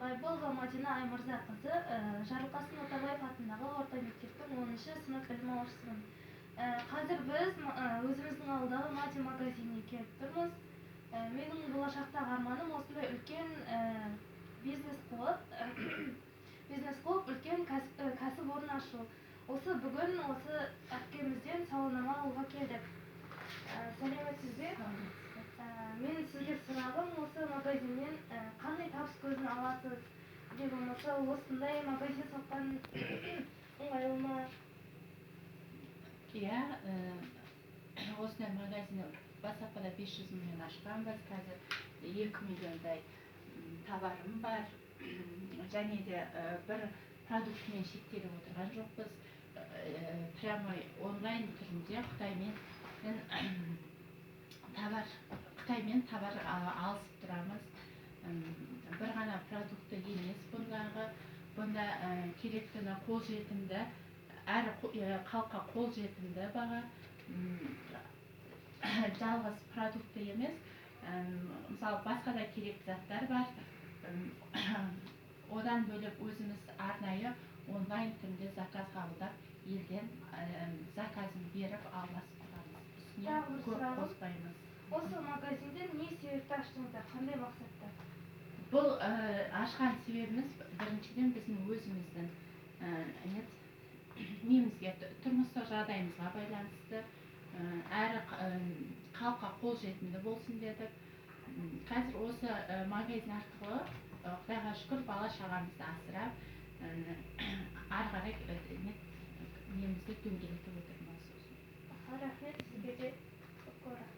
Байболова Мадина Аймырзақызы, Жарылқасын Отарбаев атындағы орта мектептің 10-шы сынып білім алушысымын. Қазір біз өзіміздің ауылдағы Мади магазиніне келіп тұрмыз. Менің болашақтағы арманым осындай үлкен бизнес қылып, үлкен кәсіп орын ашу. Бүгін осы әпкемізден сауалнама алуға келдік. Сәлеметсіз бе? Мен сізге сұрағым, осы магазиннен қандай табыс көзін аласыз? Не болмаса осындай магазин сатқан ыңғайлы ма? Иә, осындай магазинді бастапқыда 500 мыңнан ашқанбыз, қазір 2 миллиондай товарым бар. Және де бір продуктімен шектеліп отырған жоқпыз. Прямо онлайн түрінде Қытаймен товар алысып тұрамыз. Бір ғана продукты емес бұнда керектіні қолжетімді, әрі халыққа қолжетімді баға, жалғыз продукты емес, мысалы басқа да керекті заттар бар. Одан бөліп өзіміз арнайы онлайн түрінде заказ қабылдап, елден заказын беріп алмасып тұрамыз. Көп қоспаймыз. Осы магазинді не себепті аштыңыздар, қандай мақсатта? Бұл ашқан себебіміз біріншіден біздің өзіміздің немізге, тұрмыстық жағдайымызға байланысты, әрі халыққа қолжетімді болсын дедік. Қазір осы магазин арқылы Құдайға шүкір бала шағамызды асырап, ары қарай немізді дөңгелетіп отырмыз. Рахмет, сізге де көп рахмет.